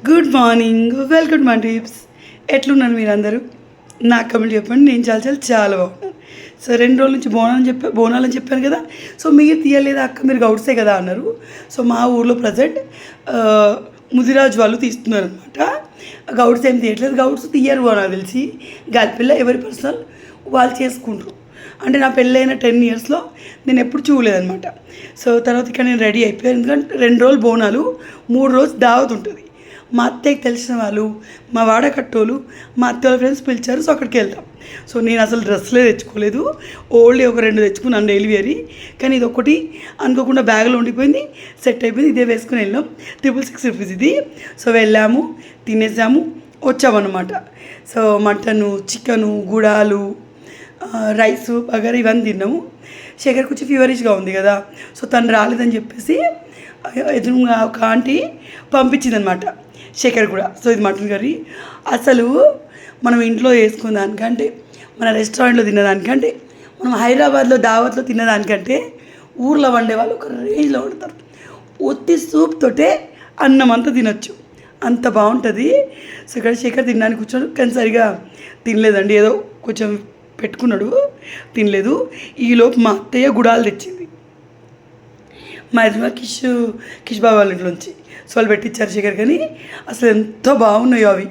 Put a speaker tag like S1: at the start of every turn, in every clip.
S1: Good morning, welcome my tips. ఎట్లున్నాను మీరందరూ? నాకు కమెంట్ చెప్పండి. నేను చాలా బాగున్నాను. సో 2 రోజుల నుంచి బోనాలని చెప్పాను కదా. సో మీరు తీయలేదా అక్క, మీరు గౌడ్సే కదా అన్నారు. సో మా ఊర్లో ప్రజెంట్ ముదిరాజు వాళ్ళు తీస్తున్నారు అనమాట. గౌడ్స్ ఏం తీయట్లేదు, గౌడ్స్ తీయరు నాకు తెలిసి. గల్పిల్ల ఎవరి పర్సనల్ వాళ్ళు చేసుకుంటారు. అంటే నా పెళ్ళైన 10 ఇయర్స్లో నేను ఎప్పుడు చూడలేదనమాట. సో తర్వాత ఇక్కడ నేను రెడీ అయిపోయాను. ఎందుకంటే 2 రోజులు బోనాలు, 3 రోజులు దావత్ ఉంటుంది. మా అత్తయ్యకి తెలిసిన వాళ్ళు, మా వాడకట్టోళ్ళు, మా అత్త వాళ్ళ ఫ్రెండ్స్ పిలిచారు. సో అక్కడికి వెళ్తాం. సో నేను అసలు డ్రెస్లే తెచ్చుకోలేదు, ఓన్లీ ఒక 2 తెచ్చుకున్నాను డైలీ వేరీ. కానీ ఇది ఒకటి అనుకోకుండా బ్యాగ్లో ఉండిపోయింది, సెట్ అయిపోయింది. ఇదే వేసుకుని వెళ్ళాం. 666 రూపీస్ ఇది. సో వెళ్ళాము, తినేసాము, వచ్చామన్నమాట. సో మటను, చికెను, గుడాలు, రైసు, బగారా ఇవన్నీ తిన్నాము. శేఖర్ కొంచెం ఫీవరిష్గా ఉంది కదా. సో తను రాలేదని చెప్పేసి ఎదురుగా ఒక ఆంటీ పంపించిందనమాట శేఖర్ కూడా. సో ఇది మటన్ కర్రీ. అసలు మనం ఇంట్లో వేసుకున్న దానికంటే, మన రెస్టారెంట్లో తినేదానికంటే, మనం హైదరాబాద్లో దావత్లో తినేదానికంటే ఊర్లో వండే వాళ్ళు ఒక రేంజ్లో వండుతారు. ఒత్తి సూప్ తోటే అన్నం అంతా తినొచ్చు, అంత బాగుంటుంది. సో ఇక్కడ శేఖర్ తినడానికి కూర్చోడు, కానీ సరిగా తినలేదండి. ఏదో కొంచెం పెట్టుకున్నాడు, తినలేదు. ఈలోపు మా అత్తయ్య గుడాలు తెచ్చింది మా యజమా కిష్ బాబు వాళ్ళ ఇంట్లోంచి. సో వాళ్ళు పెట్టించారు శేఖర్. కానీ అసలు ఎంతో బాగున్నాయో అవి.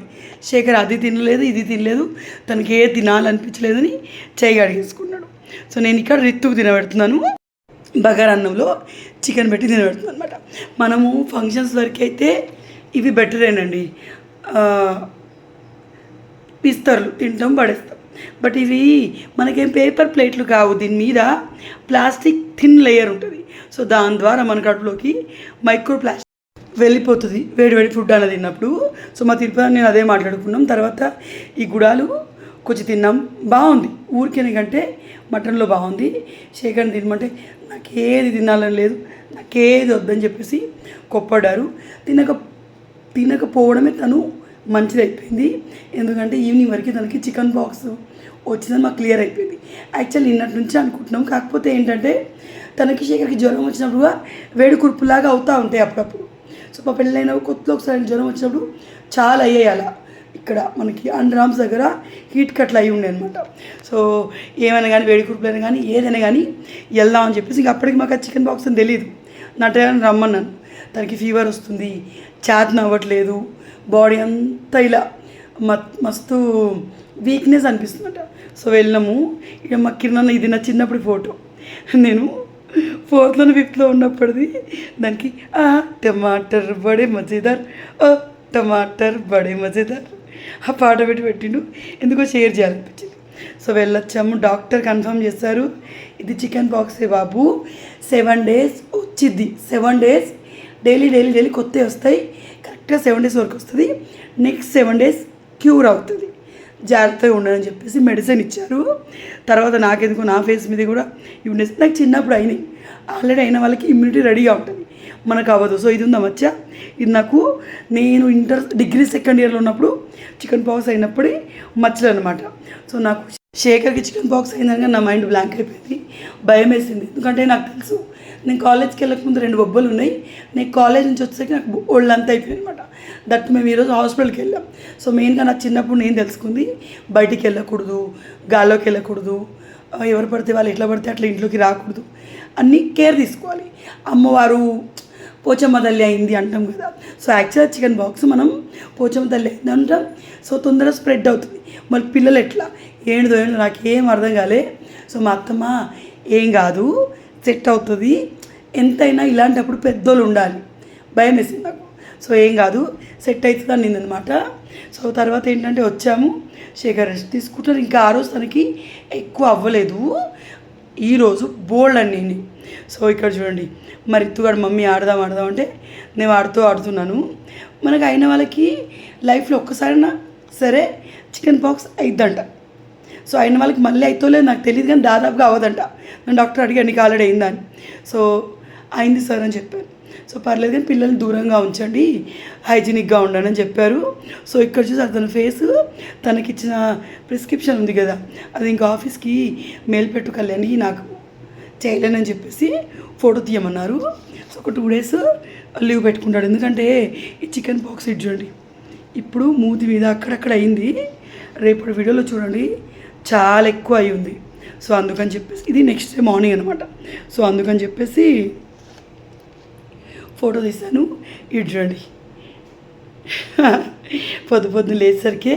S1: శేఖర్ అది తినలేదు, ఇది తినలేదు, తనకి ఏ తినాలనిపించలేదని చేయి అడిగేసుకున్నాడు. సో నేను ఇక్కడ రిత్తుకు తినబెడుతున్నాను. బగారా అన్నంలో చికెన్ పెట్టి తినబెడుతున్నాను అనమాట. మనము ఫంక్షన్స్ వరకు అయితే ఇవి బెటరేనండి, ఇస్తారు, తింటాం, పడేస్తాం. బట్ ఇవి మనకేం పేపర్ ప్లేట్లు కావు, దీని మీద ప్లాస్టిక్ థిన్ లేయర్ ఉంటుంది. సో దాని ద్వారా మన కడుపులోకి మైక్రో ప్లాస్టిక్ వెళ్ళిపోతుంది వేడి ఫుడ్ అన్నది తిన్నప్పుడు. సో మా తిరుపతి నేను అదే మాట్లాడుకున్నాం. తర్వాత ఈ గుడాలు కొంచెం తిన్నాం, బాగుంది. ఊరికేనే కంటే మటన్లో బాగుంది. శేఖర్ని తినమంటే నాకేది తినాలని లేదు, నాకేది వద్దని చెప్పేసి కొప్పడారు. తినకపోవడమే తను మంచిది అయిపోయింది. ఎందుకంటే ఈవినింగ్ వరకు తనకి చికెన్ బాక్స్ వచ్చిందని మాకు క్లియర్ అయిపోయింది. యాక్చువల్లీ నిన్నటి నుంచి అనుకుంటున్నాం. కాకపోతే ఏంటంటే తనకి శేఖర్కి జ్వరం వచ్చినప్పుడు వేడి కుర్పులాగా అవుతూ ఉంటాయి అప్పుడప్పుడు. సో మా పెళ్ళైన కొత్తలో ఒకసారి జ్వరం వచ్చినప్పుడు చాలా అయ్యాయి అలా. ఇక్కడ మనకి అండరామ్స్ దగ్గర హీట్ కట్లు అయ్యి ఉండే అనమాట. సో ఏమైనా కానీ వేడి కుర్పులైనా కానీ ఏదైనా కానీ వెళ్దామని చెప్పేసి ఇంక అప్పటికి మాకు ఆ చికెన్ బాక్స్ అని తెలియదు. నా టైం రమ్మన్నాను. తనకి ఫీవర్ వస్తుంది, చేతన అవ్వట్లేదు, బాడీ అంతా ఇలా మస్తు వీక్నెస్ అనిపిస్తుందట. సో వెళ్ళినాము. ఇక మా కిరణ్, ఇది నా చిన్నప్పుడు ఫోటో, నేను 4th 5th ఉన్నప్పటిది. దానికి టమాటర్ బడే మజేదార్, టమాటర్ బడే మజేదార్ ఆ పాట పెట్టిండు. ఎందుకో షేర్ చేయాలనిపించింది. సో వెళ్ళొచ్చాము. డాక్టర్ కన్ఫర్మ్ చేస్తారు, ఇది చికెన్ బాక్సే బాబు, 7 days వచ్చిద్ది. 7 days డైలీ కొత్తవి వస్తాయి. కరెక్ట్గా 7 days వరకు వస్తుంది. నెక్స్ట్ 7 days క్యూర్ అవుతుంది, జాగ్రత్తగా ఉండని చెప్పేసి మెడిసిన్ ఇచ్చారు. తర్వాత నాకెందుకు నా ఫేస్ మీద కూడా ఇవి నాకు చిన్నప్పుడు అయినాయి. ఆల్రెడీ అయిన వాళ్ళకి ఇమ్యూనిటీ రెడీగా ఉంటుంది, మనకు అవ్వదు. సో ఇది ఉందా మచ్చ, ఇది నాకు నేను డిగ్రీ 2nd yearలో ఉన్నప్పుడు చికెన్ పాక్స్ అయినప్పుడే మచ్చలు అనమాట. సో నాకు శేఖర్కి చికెన్ పాక్స్ అయినాక నా మైండ్ బ్లాంక్ అయిపోయింది, భయం వేసింది. ఎందుకంటే నాకు తెలుసు నేను కాలేజ్కి వెళ్ళకముందు 2 బొబ్బలు ఉన్నాయి. నేను కాలేజ్ నుంచి వచ్చేసరికి నాకు ఒళ్ళంతా అయిపోయింది అనమాట. దట్ మేము ఈరోజు హాస్పిటల్కి వెళ్ళాం. సో మెయిన్గా నాకు చిన్నప్పుడు నేను తెలుసుకుంది, బయటికి వెళ్ళకూడదు, గాల్లోకి వెళ్ళకూడదు, ఎవరు పడితే వాళ్ళు ఎట్లా పడితే అట్లా ఇంట్లోకి రాకూడదు, అన్నీ కేర్ తీసుకోవాలి. అమ్మవారు పోచమ్మ తల్లి అయింది అంటాం కదా. సో యాక్చువల్గా చికెన్ బాక్స్ మనం పోచమ్మ తల్లి అయింది అంటాం. సో తొందరగా స్ప్రెడ్ అవుతుంది. మరి పిల్లలు ఎట్లా ఏంటిదో నాకేం అర్థం కాలే. సో మా అత్తమ్మ ఏం కాదు, సెట్ అవుతుంది, ఎంతైనా ఇలాంటప్పుడు పెద్దోళ్ళు ఉండాలి, భయం వేసింది నాకు. సో ఏం కాదు, సెట్ అవుతుంది అని నిందనమాట. సో తర్వాత ఏంటంటే వచ్చాము, శేఖర్ రెస్ట్ తీసుకుంటారు. ఇంకా ఆ రోజు తనకి ఎక్కువ అవ్వలేదు, ఈరోజు బోల్డ్ అని నేను. సో ఇక్కడ చూడండి, మరి ఇత్తుగాడు మమ్మీ ఆడదాం అంటే నేను ఆడుతున్నాను. మనకు అయిన వాళ్ళకి లైఫ్లో ఒక్కసారైనా సరే చికెన్ పాక్స్ అయిద్దంట. సో అయిన వాళ్ళకి మళ్ళీ అవుతోలేదు నాకు తెలియదు, కానీ దాదాపుగా అవ్వదంట. నేను డాక్టర్ అడిగాను నీకు ఆల్రెడీ అయిందని. సో అయింది సార్ అని చెప్పాను. సో పర్లేదు, కానీ పిల్లల్ని దూరంగా ఉంచండి, హైజీనిక్గా ఉండండి అని చెప్పారు. సో ఇక్కడ చూసి అతని ఫేస్, తనకిచ్చిన ప్రిస్క్రిప్షన్ ఉంది కదా, అది ఇంకా ఆఫీస్కి మెయిల్ పెట్టు కళ్యాణి, నాకు చేయలేనని చెప్పేసి ఫోటో తీయమన్నారు. సో ఒక 2 days లీవ్ పెట్టుకుంటాడు. ఎందుకంటే ఈ చికెన్ పాక్స్ ఇది చూడండి ఇప్పుడు మూతి మీద అక్కడక్కడ అయింది. రేపటి వీడియోలో చూడండి చాలా ఎక్కువ అయి ఉంది. సో అందుకని చెప్పేసి ఇది నెక్స్ట్ డే మార్నింగ్ అనమాట. సో అందుకని చెప్పేసి ఫోటో తీశాను. ఇటు చూడండి పొద్దున్న లేచేసరికి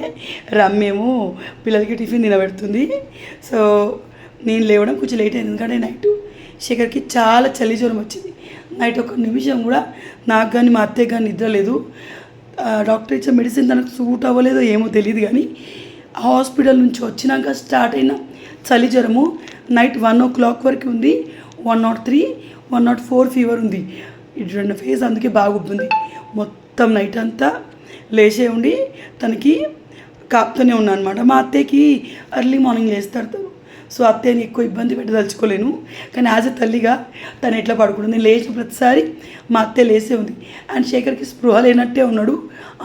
S1: రమ్మేమో పిల్లలకి టిఫిన్ తినబెడుతుంది. సో నేను లేవడం కొంచెం లేట్ అయింది, ఎందుకంటే నైట్ శేఖర్కి చాలా చలి జ్వరం వచ్చింది. నైట్ ఒక నిమిషం కూడా నాకు కానీ మా అత్తయ్య కానీ నిద్ర లేదు. డాక్టర్ ఇచ్చే మెడిసిన్ తనకు సూట్ అవ్వలేదో ఏమో తెలియదు, కానీ హాస్పిటల్ నుంచి వచ్చినాక స్టార్ట్ అయిన చలి జ్వరము నైట్ 1 o'clock వరకు ఉంది. 103, 104 ఫీవర్ ఉంది. ఇటు రెండు ఫేస్ అందుకే బాగా ఉబ్బింది. మొత్తం నైట్ అంతా లేచే ఉండి తనకి కాపుతూనే ఉన్నా అనమాట. మా అత్తయ్యకి ఎర్లీ మార్నింగ్ లేస్తారు తను. సో అత్తయ్యని ఎక్కువ ఇబ్బంది పెట్టదలుచుకోలేను, కానీ యాజ్ ఎ తల్లిగా తను ఎట్లా పడుకుంటుంది. నేను లేచిన ప్రతిసారి మా అత్తయ్య లేసే ఉంది. అండ్ శేఖర్కి స్పృహ లేనట్టే ఉన్నాడు,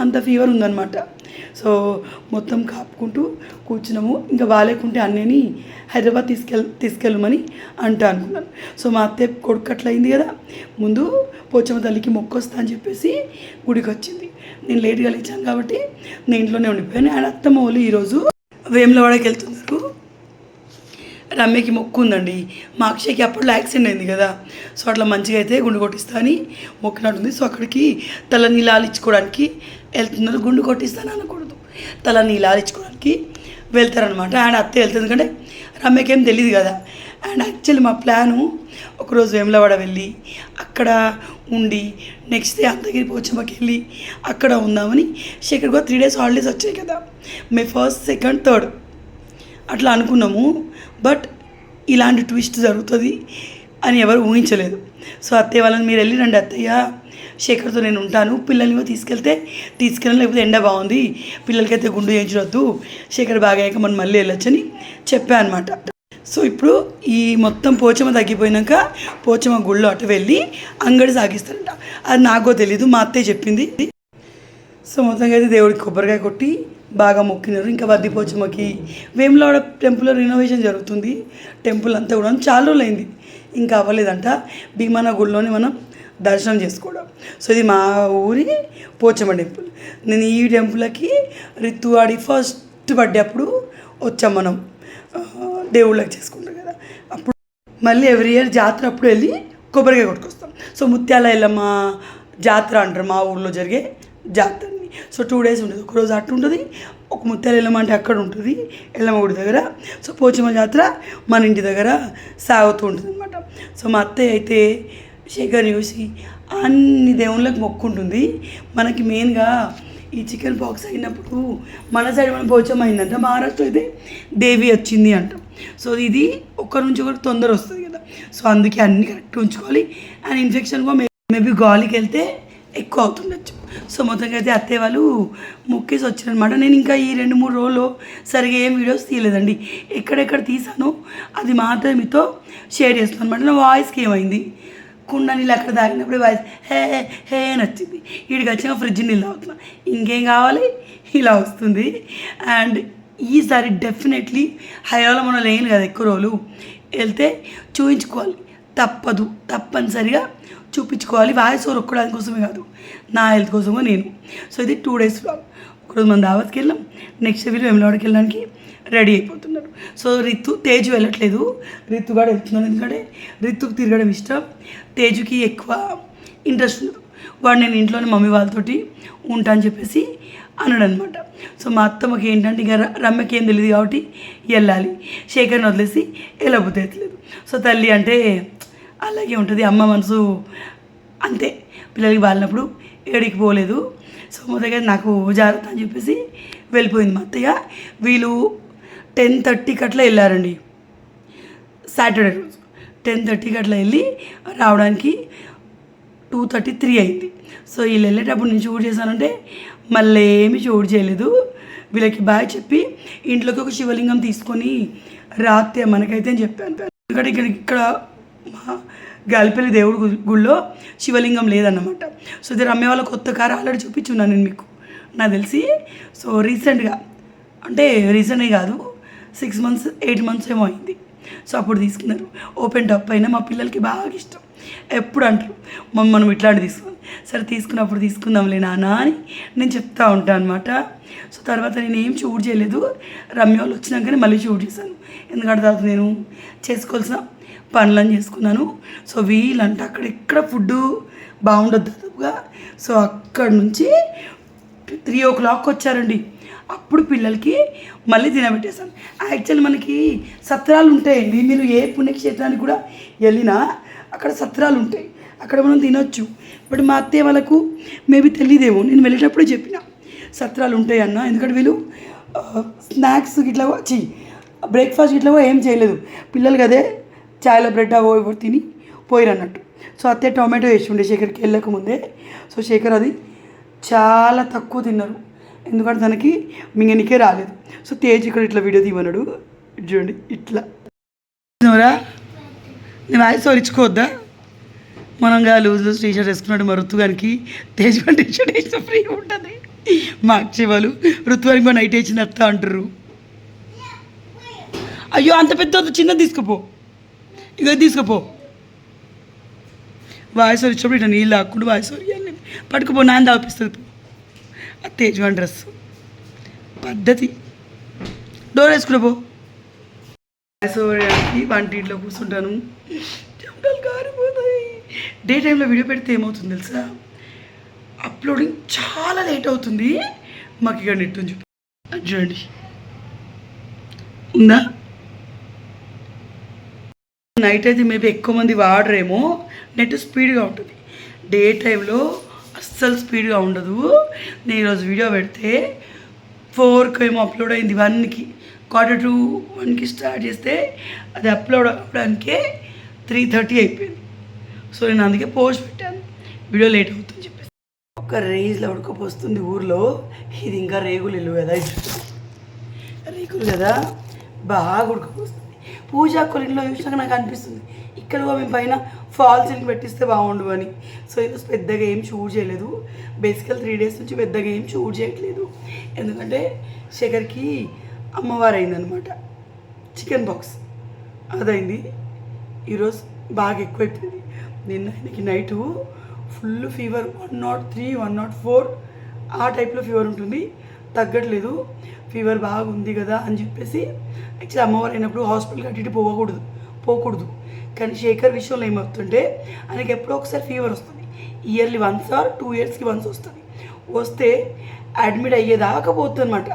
S1: అంత ఫీవర్ ఉందన్నమాట. సో మొత్తం కాపుకుంటూ కూర్చున్నాము. ఇంకా బాగాలేకుంటే అన్నయ్యని హైదరాబాద్ తీసుకెళ్ళమని అనుకున్నాను. సో మా అత్తయ్య కొడుకు అట్లా అయింది కదా, ముందు పోచమ్మ తల్లికి మొక్కొస్తా అని చెప్పేసి గుడికి వచ్చింది. నేను లేట్గా లేచాను కాబట్టి నేను ఇంట్లోనే ఉండిపోయాను. అండ్ అత్తమ్మ వాళ్ళు ఈరోజు వేములవాడకి వెళ్తున్నారు. రమ్యకి మొక్కు ఉందండి. మా అక్షయ్కి అప్పట్లో యాక్సిడెంట్ అయింది కదా, సో అట్లా మంచిగా అయితే గుండు కొట్టిస్తా అని మొక్కినట్టుంది. సో అక్కడికి తల నీలాలిచ్చుకోవడానికి వెళ్తున్నారు. గుండు కొట్టిస్తాను అనకూడదు, తల నీలాలిచ్చుకోవడానికి వెళ్తారనమాట. అండ్ అత్తే వెళ్తుంది, ఎందుకంటే రమ్యకి ఏం తెలియదు కదా. అండ్ యాక్చువల్లీ మా ప్లాను ఒకరోజు వేములవాడ వెళ్ళి అక్కడ ఉండి నెక్స్ట్ డే అంతగిరి పోచమ్మకి వెళ్ళి అక్కడ ఉందామని. శేఖర్ కూడా 3 days హాలిడేస్ వచ్చాయి కదా, May 1st, 2nd, 3rd అట్లా అనుకున్నాము. బట్ ఇలాంటి ట్విస్ట్ జరుగుతుంది అని ఎవరు ఊహించలేదు. సో అత్తయ్య వాళ్ళని మీరు వెళ్ళి రండి అత్తయ్య, శేఖర్తో నేను ఉంటాను, పిల్లల్ని తీసుకెళ్ళి లేకపోతే ఎండ బాగుంది, పిల్లలకైతే గుండు చేయించవద్దు, శేఖర్ బాగా అయ్యాక మనం మళ్ళీ వెళ్ళొచ్చని చెప్పా అనమాట. సో ఇప్పుడు ఈ మొత్తం పోచమ్మ తగ్గిపోయినాక పోచమ్మ గుళ్ళో అటు వెళ్ళి అంగడి సాగిస్తారంట. అది నాకో తెలీదు, మా అత్తయ్య చెప్పింది. సో మొత్తంగా అయితే దేవుడికి కొబ్బరికాయ కొట్టి బాగా మొక్కినారు. ఇంకా వద్ది పోచమ్మకి వేములవాడ టెంపుల్లో రినోవేషన్ జరుగుతుంది. టెంపుల్ అంతా కూడా చాలా రోజులు అయింది, ఇంకా అవ్వలేదంట. భీమన్న గుడిలోనే మనం దర్శనం చేసుకోవడం. సో ఇది మా ఊరి పోచమ్మ టెంపుల్. నేను ఈ టెంపుల్కి రితు ఆడి ఫస్ట్ బర్త్డే అప్పుడు వచ్చాం మనం, దేవుళ్ళకి చేసుకుంటాం కదా. అప్పుడు మళ్ళీ ఎవ్రీ ఇయర్ జాతర అప్పుడు వెళ్ళి కొబ్బరికాయ కొట్టుకొస్తాం. సో ముత్యాల ఎల్లమ్మ జాతర అంటారు మా ఊళ్ళో జరిగే జాతరని. సో 2 days ఉంటుంది, ఒకరోజు అట్టు ఉంటుంది, ఒక ముత్యాల ఎల్లమ్మ అంటే అక్కడ ఉంటుంది ఎల్లమ్మ గుడి దగ్గర. సో పోచమ్మ జాతర మన ఇంటి దగ్గర సాగుతూ ఉంటుంది అనమాట. సో మా అత్తయ్య అయితే శేఖర్ చూసి అన్ని దేవుళ్ళకి మొక్కుంటుంది. మనకి మెయిన్గా ఈ చికెన్ పాక్స్ అయినప్పుడు మన సైడ్ మన పోచమ్మ అయిందంట, మహారాష్ట్ర అయితే దేవి వచ్చింది అంటాం. సో ఇది ఒకరి నుంచి ఒకరికి తొందర వస్తుంది కదా, సో అందుకే అన్ని కరెక్ట్ ఉంచుకోవాలి. అండ్ ఇన్ఫెక్షన్ కూడా మేబీ గాలికి వెళ్తే ఎక్కువ అవుతుండొచ్చు. సో మొత్తంగా అయితే అత్తయ్య వాళ్ళు మొక్కేసి వచ్చారనమాట. నేను ఇంకా ఈ 2-3 రోజుల్లో సరిగా ఏం వీడియోస్ తీయలేదండి. ఎక్కడెక్కడ తీసానో అది మాత్రమే మీతో షేర్ చేస్తాను అనమాట. నా వాయిస్కి ఏమైంది, కుండ నీళ్ళు అక్కడ తాగినప్పుడు వాయిస్ హే హే అని వచ్చింది. వీడికి వచ్చిన ఫ్రిడ్జ్ నీళ్ళు తాగుతున్నా, ఇంకేం కావాలి, ఇలా వస్తుంది. అండ్ ఈసారి డెఫినెట్లీ హైదరాబాద్లో మనం లేను కదా ఎక్కువ రోజులు, వెళ్తే చూపించుకోవాలి, తప్పనిసరిగా చూపించుకోవాలి. వాయిస్ ఓవర్ ఒక్కడానికి కోసమే కాదు, నా హెల్త్ కోసమో నేను. సో ఇది 2 days వ్లాగ్. ఒకరోజు మనం దావత్కి వెళ్ళాం, నెక్స్ట్ వీడియో వేములవాడకి వెళ్ళడానికి రెడీ అయిపోతున్నారు. సో తేజు వెళ్ళట్లేదు, రితు కూడా వెళ్తున్నాను, ఎందుకంటే రితుకు తిరగడం ఇష్టం, తేజుకి ఎక్కువ ఇంట్రెస్ట్ ఉండదు. వాడు నేను ఇంట్లోనే మమ్మీ వాళ్ళతోటి ఉంటా అని చెప్పేసి అన్నాడు అనమాట. సో మా అత్తమ్మకి ఏంటంటే ఇంకా రమ్యకి ఏం తెలియదు కాబట్టి వెళ్ళాలి, శేఖర్ని వదిలేసి వెళ్ళబోతే ఎత్తలేదు. సో తల్లి అంటే అలాగే ఉంటుంది, అమ్మ మనసు అంతే, పిల్లలకి బాలినప్పుడు ఏడికి పోలేదు. సో మొదటిగా నాకు జాగ్రత్త అని చెప్పేసి వెళ్ళిపోయింది మా అత్తయ్య. వీళ్ళు 10:30కి అట్లా వెళ్ళారండి, సాటర్డే రోజు 10:30కి అట్లా వెళ్ళి రావడానికి 2:33 అయింది. సో వీళ్ళు వెళ్ళేటప్పుడు నేను షూట్ చేశానంటే మళ్ళీ ఏమి షూట్ చేయలేదు. వీళ్ళకి బాయ్ చెప్పి ఇంట్లోకి ఒక శివలింగం తీసుకొని రాత్రి మనకైతే అని చెప్పాను. ఎందుకంటే ఇక్కడ మా గాలిపల్లి దేవుడి గుళ్ళో శివలింగం లేదన్నమాట. సో ఇది రమ్య వాళ్ళ కొత్త కారు ఆల్రెడీ చూపించున్నాను నేను మీకు, నాకు తెలిసి. సో రీసెంట్గా అంటే రీసెంట్గా కాదు, 6 months 8 months ఏమో అయింది. సో అప్పుడు తీసుకున్నారు. ఓపెన్ టాప్ పైన మా పిల్లలకి బాగా ఇష్టం. ఎప్పుడు అంటారు మనం ఇట్లాంటి తీసుకుందాం, సరే తీసుకున్నప్పుడు తీసుకుందాంలే నాన్న అని నేను చెప్తా ఉంటాను అనమాట. సో తర్వాత నేను ఏం షూట్ చేయలేదు, రమ్య వాళ్ళు వచ్చినాకనే మళ్ళీ షూట్ చేశాను. ఎందుకంటే తర్వాత నేను చేసుకోవాల్సిన పనులను చేసుకున్నాను. సో వీళ్ళంటే అక్కడ ఎక్కడ ఫుడ్ బాగుండదు దాదాపుగా. సో అక్కడ నుంచి 3 o'clock వచ్చారండి. అప్పుడు పిల్లలకి మళ్ళీ తినబెట్టేశాను. యాక్చువల్లీ మనకి సత్రాలు ఉంటాయండి, మీరు ఏ పుణ్యక్షేత్రానికి కూడా వెళ్ళినా అక్కడ సత్రాలు ఉంటాయి, అక్కడ మనం తినొచ్చు. బట్ మా అత్తయ్య వాళ్ళకు మేబీ తెలియదేమో, నేను వెళ్ళేటప్పుడే చెప్పిన సత్రాలు ఉంటాయి అన్న, ఎందుకంటే వీళ్ళు స్నాక్స్ ఇట్లా వచ్చి బ్రేక్ఫాస్ట్ ఇట్లా ఏం చేయలేదు, పిల్లలు కదే చాయ్లో బ్రెడ్ అవో తిని పోయిరు అన్నట్టు. సో అత్తయ్య టొమాటో వేసి ఉండే శేఖర్కి వెళ్ళకముందే. సో శేఖర్ అది చాలా తక్కువ తిన్నారు, ఎందుకంటే తనకి మింగనికే రాలేదు. సో తేజ్ ఇక్కడ ఇట్లా వీడియో తీయమన్నాడు, చూడండి ఇట్లా నేను వాయిస్ ఇచ్చుకోవద్దా. మనంగా లూజ్ టీ షర్ట్ వేసుకున్నాడు మా ఋతుగానికి, తేజ్ టీ షర్ట్ వేస్తే ఫ్రీగా ఉంటుంది. మా అక్షవాళ్ళు ఋతువానికి మా నైట్ వేసింది అత్త అంటారు. అయ్యో అంత పెద్ద చిన్నది తీసుకుపో, ఇక తీసుకుపో. వాయిస్ వచ్చినప్పుడు ఇట్లా నీళ్ళు ఆకుండా వాయిస్ పట్టుకుపో, నాన్న తాపిస్తుంది. ఆ తేజ్వాన్ డ్రెస్ పద్ధతి, డోర్ వేసుకుని పో. వాయిస్ వంటింట్లో కూర్చుంటాను, చెమటలు కారిపోతాయి. డే టైంలో వీడియో పెడితే ఏమవుతుంది తెలుసా, అప్లోడింగ్ చాలా లేట్ అవుతుంది మాకు. ఇక నెట్ ఉంది చూడండి, ఉందా? నైట్ అయితే మేబీ ఎక్కువ మంది వాడరేమో, నెట్ స్పీడ్గా ఉంటుంది. డే టైంలో అస్సలు స్పీడ్గా ఉండదు. నేను ఈరోజు వీడియో పెడితే 4కి ఏమో అప్లోడ్ అయింది, 1కి 1:45 స్టార్ట్ చేస్తే అది అప్లోడ్ అవ్వడానికే 3:30 అయిపోయింది. సో నేను అందుకే పోస్ట్ పెట్టాను, వీడియో లేట్ అవుతుందని చెప్పేసి. ఒక రేంజ్లో ఉడకపోస్తుంది ఊర్లో. ఇది ఇంకా రేగులు ఇల్లు కదా, రేగులు కదా బాగా ఉడకపోస్తుంది. పూజా కొలిన్లో చూసినాక నాకు అనిపిస్తుంది ఇక్కడ మేము పైన ఫాల్ సీలింగ్ పెట్టిస్తే బాగుండు అని. సో ఈరోజు పెద్దగా ఏం షూట్ చేయలేదు, బేసికల్ 3 days నుంచి పెద్దగా ఏం షూట్ చేయట్లేదు. ఎందుకంటే శేఖర్కి అమ్మవారు అయిందనమాట, చికెన్ బాక్స్ అదైంది. ఈరోజు బాగా ఎక్కువైపోయింది. నిన్న ఆయనకి నైటు ఫుల్ ఫీవర్, 103, 104 ఆ టైప్లో ఫీవర్ ఉంటుంది, తగ్గట్లేదు. ఫీవర్ బాగా ఉంది కదా అని చెప్పేసి యాక్చువల్లీ అమ్మవారు అయినప్పుడు హాస్పిటల్కి అటు ఇటు పోకూడదు. కానీ శేఖర్ విషయంలో ఏమవుతుంటే ఆయనకి ఎప్పుడో ఒకసారి ఫీవర్ వస్తుంది, ఇయర్లీ 1 or 2 yearsకి వన్స్ వస్తుంది. వస్తే అడ్మిట్ అయ్యేదాకా పోతుంది అనమాట.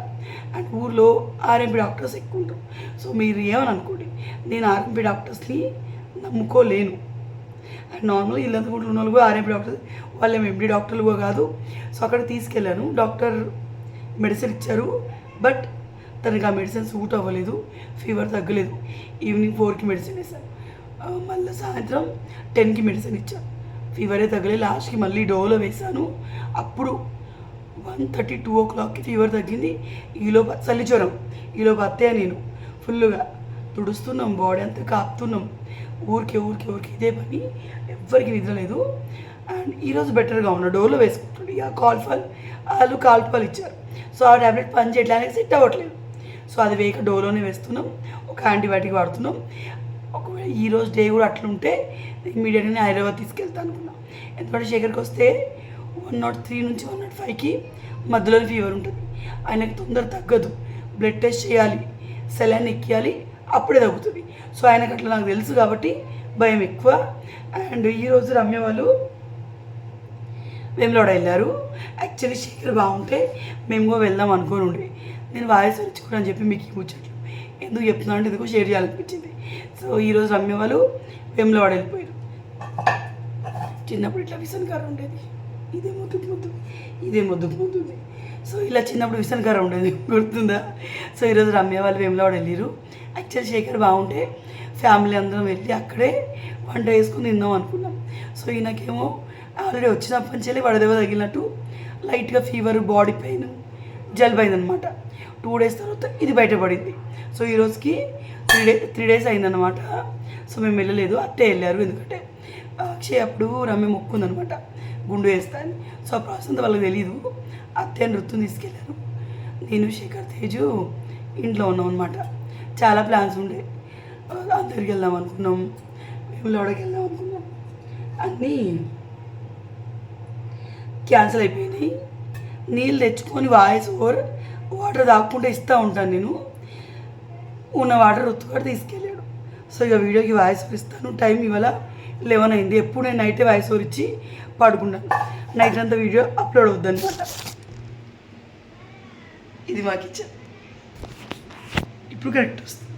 S1: అండ్ ఊర్లో ఆర్ఎంపీ డాక్టర్స్ ఎక్కువ ఉంటారు. సో మీరు ఏమని అనుకోండి, నేను ఆర్ఎంపీ డాక్టర్స్ని నమ్ముకోలేను. అండ్ నార్మల్గా ఇల్లంతా కూడా ఉన్న వాళ్ళు కూడా ఆర్ఎంపీ డాక్టర్స్, వాళ్ళు ఎండి డాక్టర్లు కూడా కాదు. సో అక్కడ తీసుకెళ్ళాను, డాక్టర్ మెడిసిన్ ఇచ్చారు, బట్ తనకి ఆ మెడిసిన్ సూట్ అవ్వలేదు, ఫీవర్ తగ్గలేదు. ఈవినింగ్ 4కి మెడిసిన్ వేశాను, మళ్ళీ సాయంత్రం 10కి మెడిసిన్ ఇచ్చాను, ఫీవరే తగ్గలేదు. లాస్ట్కి మళ్ళీ డోలో వేశాను, అప్పుడు 1:30, 2 o'clockకి ఫీవర్ తగ్గింది. ఈలోపు చలి జ్వరం, ఈలోపు అత్తయ్య నేను ఫుల్గా తుడుస్తున్నాం, బాడీ అంతా కాపుతున్నాం, ఊరికి ఇదే పని, ఎవ్వరికి నిద్ర లేదు. అండ్ ఈరోజు బెటర్గా ఉన్నా, డోలో వేసుకుంటుంది. ఇక కాల్ఫాల్ ఇచ్చారు. సో ఆ ట్యాబ్లెట్ పని చేయడానికి సెట్ అవ్వట్లేదు. సో అది వేయక డోలోనే వేస్తున్నాం, ఒక యాంటీబయాటిక్ వాడుతున్నాం. ఒకవేళ ఈరోజు డే కూడా అట్లుంటే ఇమీడియట్గానే హైదరాబాద్ తీసుకెళ్తాను అనుకున్నాం. ఎందుకంటే శేఖర్కి వస్తే 103 నుంచి 105కి మధ్యలోనే ఫీవర్ ఉంటుంది. ఆయనకు తొందర తగ్గదు, బ్లడ్ టెస్ట్ చేయాలి, సెలైన్ ఎక్కియాలి, అప్పుడే తగ్గుతుంది. సో ఆయనకు అట్లా నాకు తెలుసు కాబట్టి భయం ఎక్కువ. అండ్ ఈరోజు రమ్య వాళ్ళు వేములవాడ వెళ్ళారు. యాక్చువల్లీ శేఖర్ బాగుంటే మేము కూడా వెళ్దాం అనుకోని ఉండే, నేను వాయిస్ వచ్చుకోని అని చెప్పి మీకు ముచ్చట్లు ఎందుకు చెప్తున్నా అంటే ఎందుకు షేర్ చేయాలనిపించింది. సో ఈరోజు రమ్య వాళ్ళు వేములవాడ వెళ్ళిపోయారు. చిన్నప్పుడు ఇట్లా విసనకర్ర ఉండేది, ఇదే ముద్దుకు. సో ఇలా చిన్నప్పుడు విసనకర్ర ఉండేది, గుర్తుందా? సో ఈరోజు రమ్య వాళ్ళు వేములవాడ వెళ్ళారు. యాక్చువల్లీ శేఖర్ బాగుంటే ఫ్యామిలీ అందరం వెళ్ళి అక్కడే వంట వేసుకుని తిందాం అనుకున్నాం. సో ఈయనకేమో ఆల్రెడీ వచ్చినప్పటి నుంచి వడదెబ్బ తగిలినట్టు లైట్గా ఫీవర్, బాడీ పెయిన్, జలుబు అయిందనమాట. 2 days తర్వాత ఇది బయటపడింది. సో ఈరోజుకి 3 days అయిందనమాట. సో మేము వెళ్ళలేదు, అత్తే వెళ్ళారు. ఎందుకంటే అక్షయ్ అప్పుడు రమ్య మొక్కుందనమాట గుండు వేస్తా అని. సో ఆ ప్రాసెస్ అంతా వాళ్ళకి తెలీదు. అత్తే నృత్యం తీసుకెళ్ళారు, నేను శేఖర్ తేజు ఇంట్లో ఉన్నాం అనమాట. చాలా ప్లాన్స్ ఉండే, అందరికి వెళ్దాం అనుకున్నాం, వేములవాడకి వెళ్దాం అనుకున్నాం. అన్నీ క్యాన్సిల్ అయిపోయినాయి. నీళ్ళు తెచ్చుకొని వాటర్ తాక్కుంటే ఇస్తూ ఉంటాను నేను. ఉన్న వాటర్ ఒత్తుకొని తీసుకెళ్ళాడు. సో ఇక వీడియోకి వాయిస్ ఓవర్ ఇస్తాను. టైం ఇవాళ 11 అయింది. ఎప్పుడు నేను నైటే వాయిస్ ఓవర్ ఇచ్చి పడుకున్నాను. నైట్ అంతా వీడియో అప్లోడ్ అవుద్దనమాట. ఇది మా కిచెన్. ఇప్పుడు కరెక్ట్ వస్తుంది.